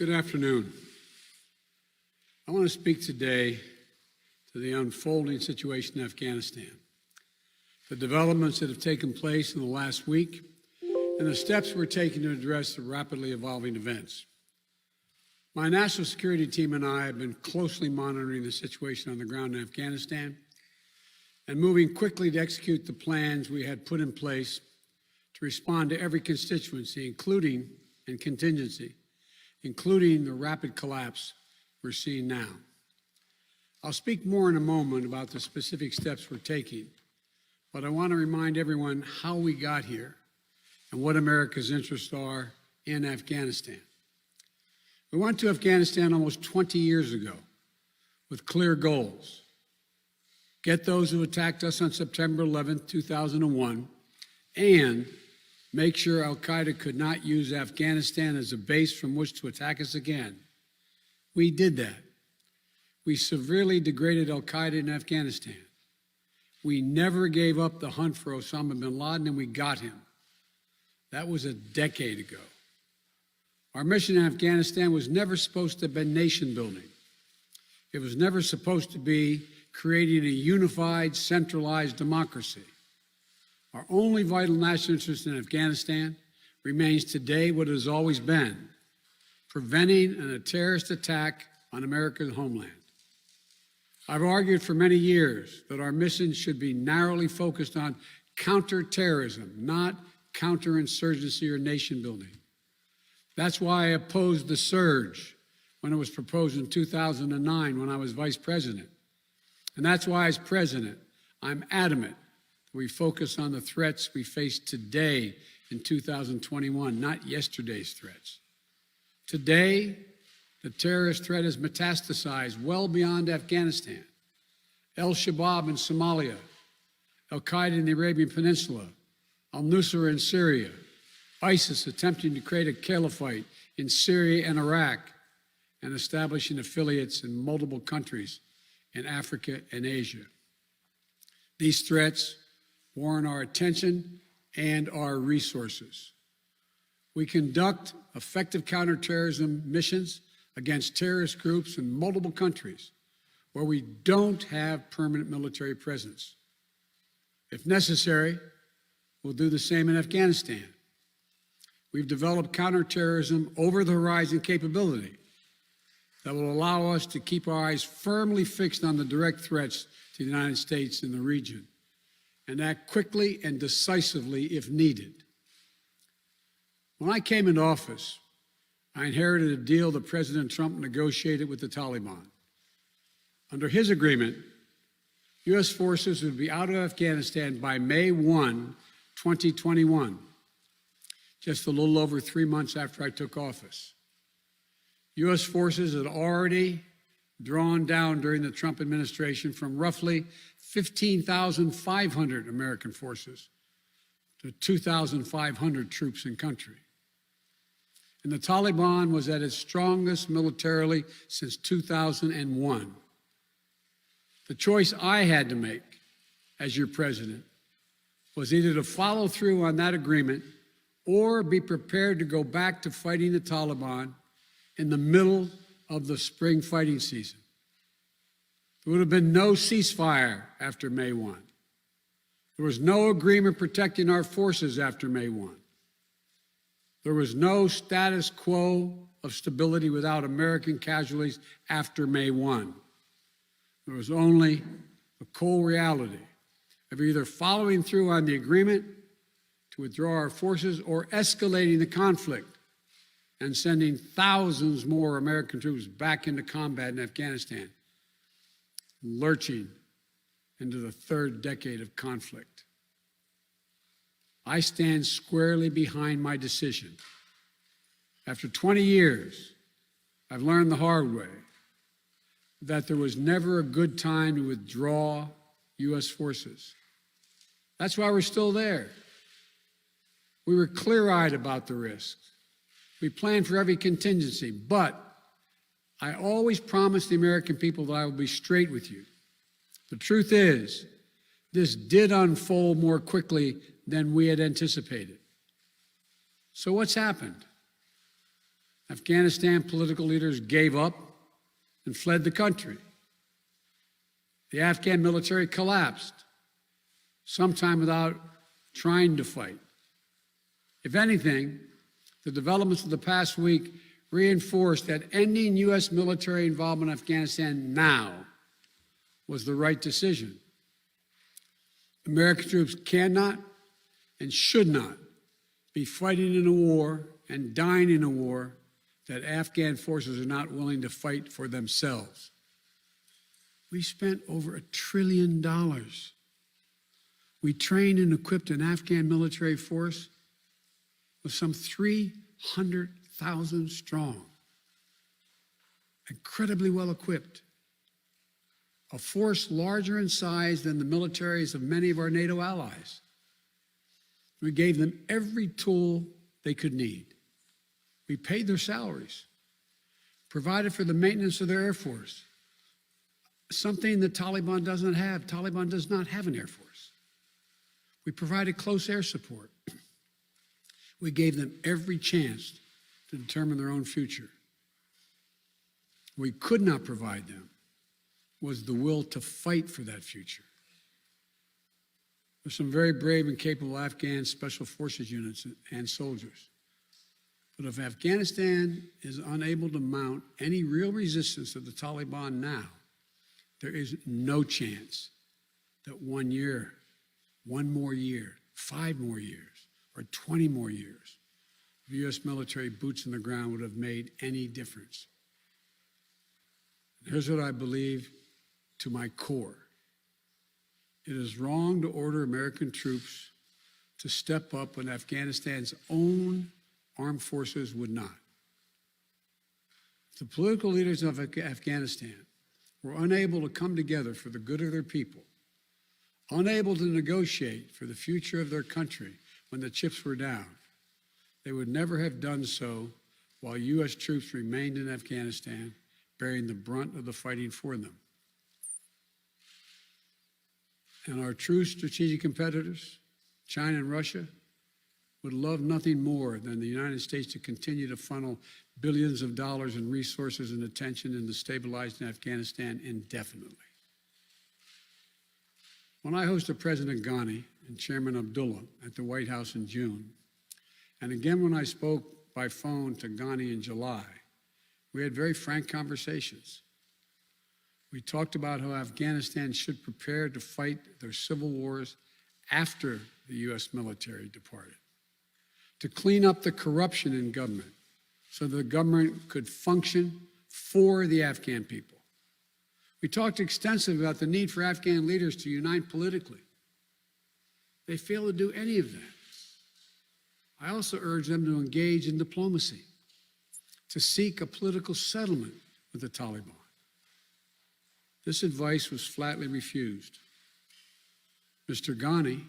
Good afternoon. I want to speak today to the unfolding situation in Afghanistan, the developments that have taken place in the last week, and the steps we're taking to address the rapidly evolving events. My national security team and I have been closely monitoring the situation on the ground in Afghanistan and moving quickly to execute the plans we had put in place to respond to every constituency, including and contingency, including the rapid collapse we're seeing now. I'll speak more in a moment about the specific steps we're taking, but I want to remind everyone how we got here and what America's interests are in Afghanistan. We went to Afghanistan almost 20 years ago with clear goals. Get those who attacked us on September 11, 2001, and make sure al-Qaeda could not use Afghanistan as a base from which to attack us again. We did that. We severely degraded al-Qaeda in Afghanistan. We never gave up the hunt for Osama bin Laden, and we got him. That was a decade ago. Our mission in Afghanistan was never supposed to have been nation building. It was never supposed to be creating a unified, centralized democracy. Our only vital national interest in Afghanistan remains today what it has always been: preventing a terrorist attack on America's homeland. I've argued for many years that our mission should be narrowly focused on counterterrorism, not counterinsurgency or nation building. That's why I opposed the surge when it was proposed in 2009 when I was vice president. And that's why, as president, I'm adamant that we focus on the threats we face today in 2021, not yesterday's threats. Today, the terrorist threat has metastasized well beyond Afghanistan. Al-Shabaab in Somalia, al-Qaeda in the Arabian Peninsula, al-Nusra in Syria, ISIS attempting to create a caliphate in Syria and Iraq, and establishing affiliates in multiple countries in Africa and Asia. These threats warrant our attention and our resources. We conduct effective counterterrorism missions against terrorist groups in multiple countries where we don't have permanent military presence. If necessary, we'll do the same in Afghanistan. We've developed counterterrorism over-the-horizon capability that will allow us to keep our eyes firmly fixed on the direct threats to the United States and the region, and act quickly and decisively if needed. When I came into office, I inherited a deal that President Trump negotiated with the Taliban. Under his agreement, U.S. forces would be out of Afghanistan by May 1, 2021, just a little over 3 months after I took office. U.S. forces had already drawn down during the Trump administration from roughly 15,500 American forces to 2,500 troops in country. And the Taliban was at its strongest militarily since 2001. The choice I had to make as your president was either to follow through on that agreement or be prepared to go back to fighting the Taliban in the middle of the spring fighting season. There would have been no ceasefire after May 1. There was no agreement protecting our forces after May 1. There was no status quo of stability without American casualties after May 1. There was only the cold reality of either following through on the agreement to withdraw our forces or escalating the conflict and sending thousands more American troops back into combat in Afghanistan, lurching into the third decade of conflict. I stand squarely behind my decision. After 20 years, I've learned the hard way that there was never a good time to withdraw U.S. forces. That's why we're still there. We were clear-eyed about the risks. We planned for every contingency, but I always promised the American people that I would be straight with you. The truth is, this did unfold more quickly than we had anticipated. So what's happened? Afghanistan political leaders gave up and fled the country. The Afghan military collapsed, sometime without trying to fight. If anything, the developments of the past week reinforced that ending U.S. military involvement in Afghanistan now was the right decision. American troops cannot and should not be fighting in a war and dying in a war that Afghan forces are not willing to fight for themselves. We spent over $1 trillion. We trained and equipped an Afghan military force with some 300,000 strong, incredibly well equipped, a force larger in size than the militaries of many of our NATO allies. We gave them every tool they could need. We paid their salaries, provided for the maintenance of their Air Force, something the Taliban doesn't have. Taliban does not have an Air Force. We provided close air support. We gave them every chance to determine their own future. We could not provide them was the will to fight for that future. There's some very brave and capable Afghan special forces units and soldiers. But if Afghanistan is unable to mount any real resistance to the Taliban now, there is no chance that 1 year, 1 more year, 5 more years, or 20 more years of U.S. military boots on the ground would have made any difference. Here's what I believe to my core. It is wrong to order American troops to step up when Afghanistan's own armed forces would not. If the political leaders of Afghanistan were unable to come together for the good of their people, unable to negotiate for the future of their country when the chips were down, they would never have done so while U.S. troops remained in Afghanistan, bearing the brunt of the fighting for them. And our true strategic competitors, China and Russia, would love nothing more than the United States to continue to funnel billions of dollars in resources and attention into stabilizing Afghanistan indefinitely. When I hosted President Ghani and Chairman Abdullah at the White House in June, and again when I spoke by phone to Ghani in July, we had very frank conversations. We talked about how Afghanistan should prepare to fight their civil wars after the U.S. military departed, to clean up the corruption in government so the government could function for the Afghan people. We talked extensively about the need for Afghan leaders to unite politically. They failed to do any of that. I also urged them to engage in diplomacy, to seek a political settlement with the Taliban. This advice was flatly refused. Mr. Ghani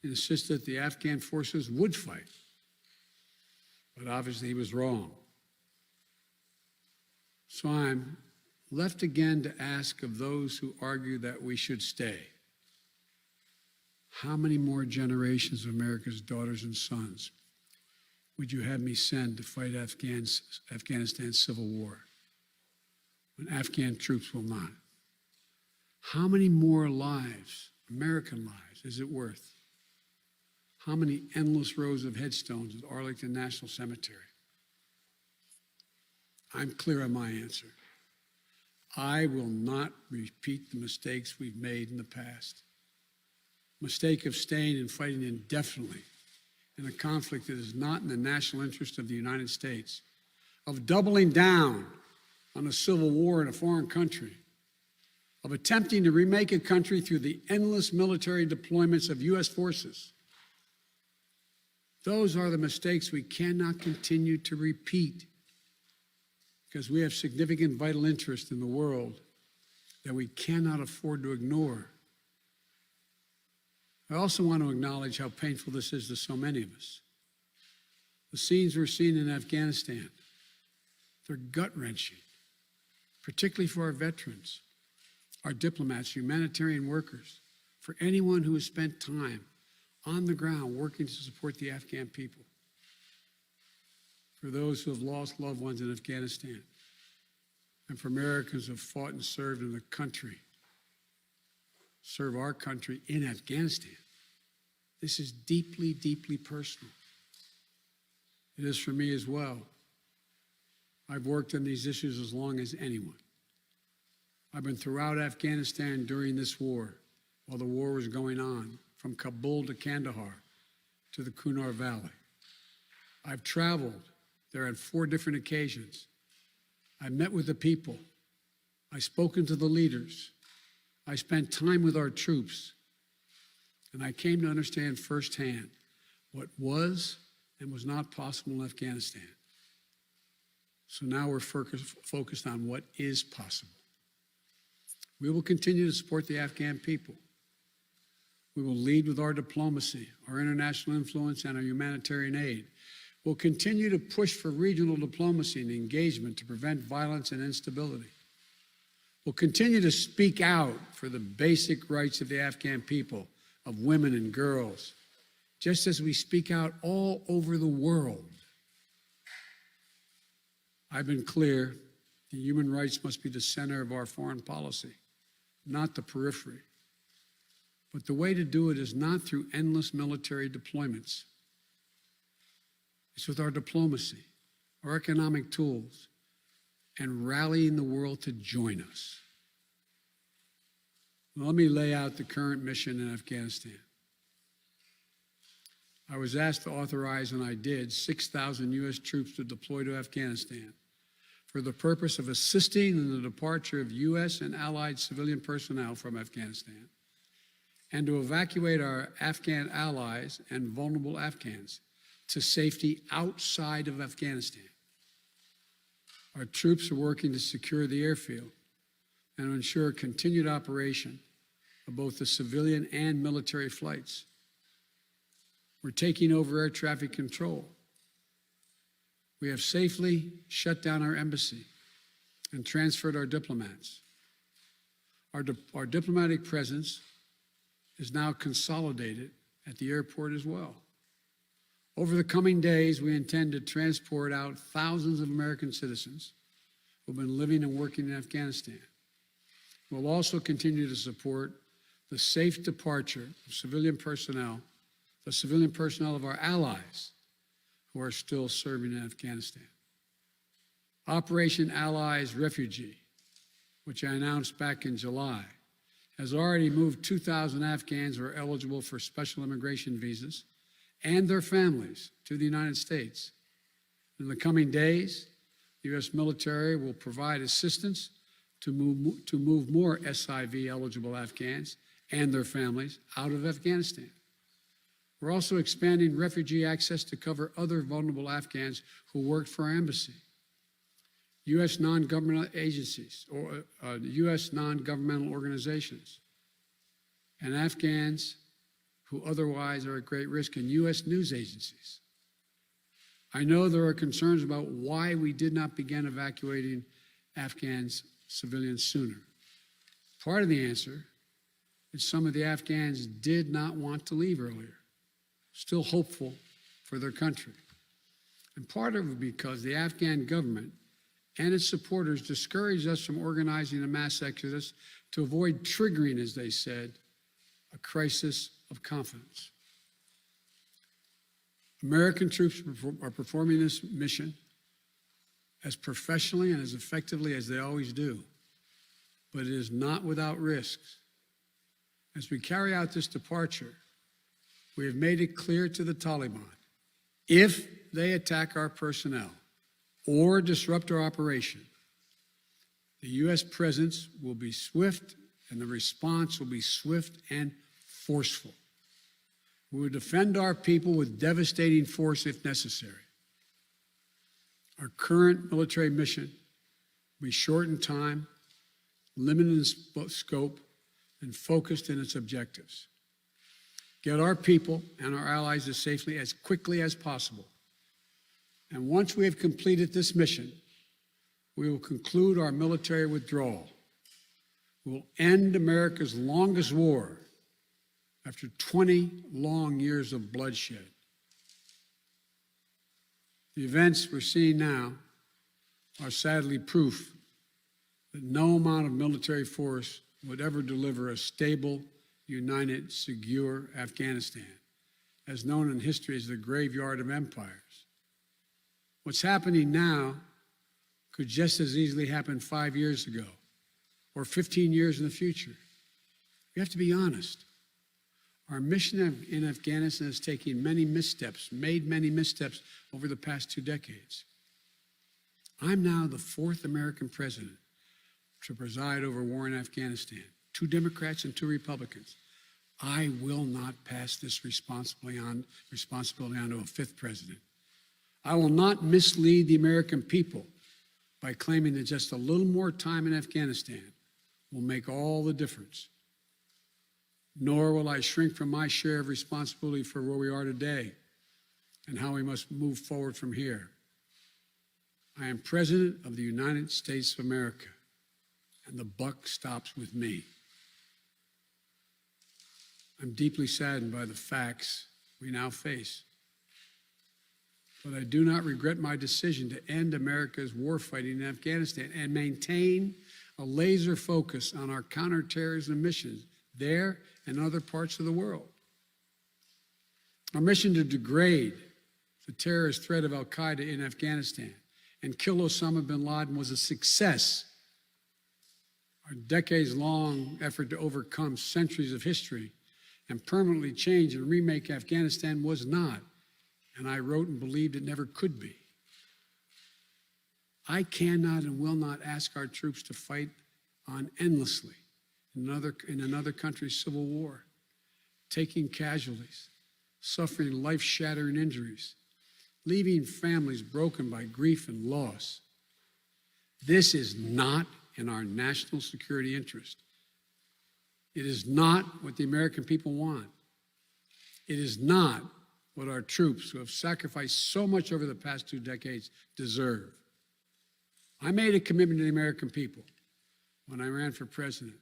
insisted the Afghan forces would fight, but obviously he was wrong. So I'm left again to ask of those who argue that we should stay, how many more generations of America's daughters and sons would you have me send to fight Afghanistan's civil war when Afghan troops will not? How many more lives, American lives, is it worth? How many endless rows of headstones at Arlington National Cemetery? I'm clear on my answer. I will not repeat the mistakes we've made in the past. Mistake of staying and fighting indefinitely in a conflict that is not in the national interest of the United States, of doubling down on a civil war in a foreign country, of attempting to remake a country through the endless military deployments of U.S. forces. Those are the mistakes we cannot continue to repeat because we have significant vital interest in the world that we cannot afford to ignore. I also want to acknowledge how painful this is to so many of us. The scenes we're seeing in Afghanistan, they're gut-wrenching, particularly for our veterans, our diplomats, humanitarian workers, for anyone who has spent time on the ground working to support the Afghan people. For for those who have lost loved ones in Afghanistan, and for Americans who have fought and served in the country, serve our country in Afghanistan. This is deeply, deeply personal. It is for me as well. I've worked on these issues as long as anyone. I've been throughout Afghanistan during this war, while the war was going on, from Kabul to Kandahar to the Kunar Valley. I've traveled there on 4 different occasions. I met with the people. I've spoken to the leaders. I spent time with our troops. And I came to understand firsthand what was and was not possible in Afghanistan. So now we're focused on what is possible. We will continue to support the Afghan people. We will lead with our diplomacy, our international influence, and our humanitarian aid. We'll continue to push for regional diplomacy and engagement to prevent violence and instability. We'll continue to speak out for the basic rights of the Afghan people, of women and girls, just as we speak out all over the world. I've been clear that human rights must be the center of our foreign policy, not the periphery. But the way to do it is not through endless military deployments. It's with our diplomacy, our economic tools, and rallying the world to join us. Well, let me lay out the current mission in Afghanistan. I was asked to authorize, and I did, 6,000 U.S. troops to deploy to Afghanistan for the purpose of assisting in the departure of U.S. and allied civilian personnel from Afghanistan, and to evacuate our Afghan allies and vulnerable Afghans to safety outside of Afghanistan. Our troops are working to secure the airfield and to ensure continued operation of both the civilian and military flights. We're taking over air traffic control. We have safely shut down our embassy and transferred our diplomats. Our diplomatic presence is now consolidated at the airport as well. Over the coming days, we intend to transport out thousands of American citizens who have been living and working in Afghanistan. We'll also continue to support the safe departure of civilian personnel, the civilian personnel of our allies who are still serving in Afghanistan. Operation Allies Refugee, which I announced back in July, has already moved 2,000 Afghans who are eligible for special immigration visas and their families to the United States. In the coming days, the U.S. military will provide assistance to move more SIV-eligible Afghans and their families out of Afghanistan. We're also expanding refugee access to cover other vulnerable Afghans who worked for our embassy. U.S. non-governmental agencies or U.S. non-governmental organizations and Afghans who otherwise are at great risk, in U.S. news agencies. I know there are concerns about why we did not begin evacuating Afghans civilians sooner. Part of the answer is some of the Afghans did not want to leave earlier, still hopeful for their country. And part of it because the Afghan government and its supporters discouraged us from organizing a mass exodus to avoid triggering, as they said, a crisis of confidence. American troops are performing this mission as professionally and as effectively as they always do, but it is not without risks. As we carry out this departure, we have made it clear to the Taliban, if they attack our personnel or disrupt our operation, the U.S. presence will be swift and the response will be swift and forceful. We will defend our people with devastating force if necessary. Our current military mission will be short in time, limited in scope, and focused in its objectives. Get our people and our allies to safety as quickly as possible. And once we have completed this mission, we will conclude our military withdrawal. We will end America's longest war after 20 long years of bloodshed. The events we're seeing now are sadly proof that no amount of military force would ever deliver a stable, united, secure Afghanistan, as known in history as the graveyard of empires. What's happening now could just as easily happen 5 years ago or 15 years in the future. You have to be honest. Our mission in Afghanistan is taking many missteps, made many missteps over the past 2 decades. I'm now the 4th American president to preside over war in Afghanistan, 2 Democrats and 2 Republicans. I will not pass this responsibility on to a 5th president. I will not mislead the American people by claiming that just a little more time in Afghanistan will make all the difference. Nor will I shrink from my share of responsibility for where we are today and how we must move forward from here. I am President of the United States of America, and the buck stops with me. I'm deeply saddened by the facts we now face, but I do not regret my decision to end America's warfighting in Afghanistan and maintain a laser focus on our counterterrorism missions there and other parts of the world. Our mission to degrade the terrorist threat of al-Qaeda in Afghanistan and kill Osama bin Laden was a success. Our decades-long effort to overcome centuries of history and permanently change and remake Afghanistan was not, and I wrote and believed it never could be. I cannot and will not ask our troops to fight on endlessly in another country's civil war, taking casualties, suffering life-shattering injuries, leaving families broken by grief and loss. This is not in our national security interest. It is not what the American people want. It is not what our troops, who have sacrificed so much over the past 2 decades, deserve. I made a commitment to the American people when I ran for president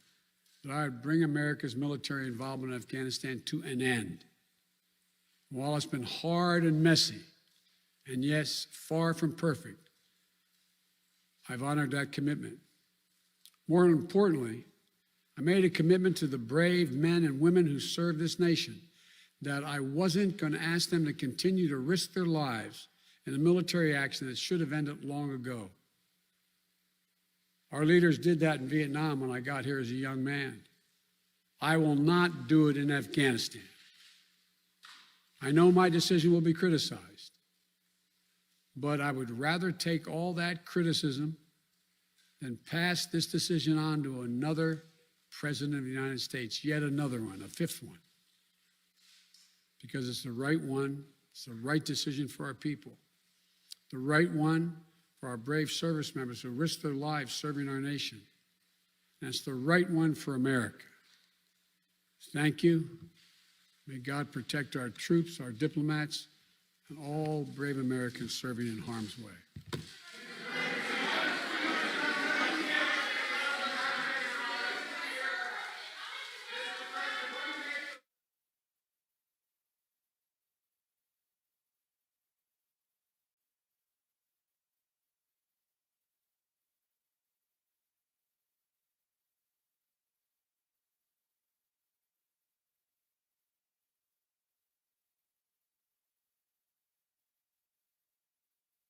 that I would bring America's military involvement in Afghanistan to an end. While it's been hard and messy, and yes, far from perfect, I've honored that commitment. More importantly, I made a commitment to the brave men and women who serve this nation that I wasn't going to ask them to continue to risk their lives in a military action that should have ended long ago. Our leaders did that in Vietnam when I got here as a young man. I will not do it in Afghanistan. I know my decision will be criticized, but I would rather take all that criticism than pass this decision on to another president of the United States, yet another one, a 5th one, because it's the right one, it's the right decision for our people, the right one for our brave service members who risk their lives serving our nation, and it's the right one for America. Thank you. May God protect our troops, our diplomats, and all brave Americans serving in harm's way.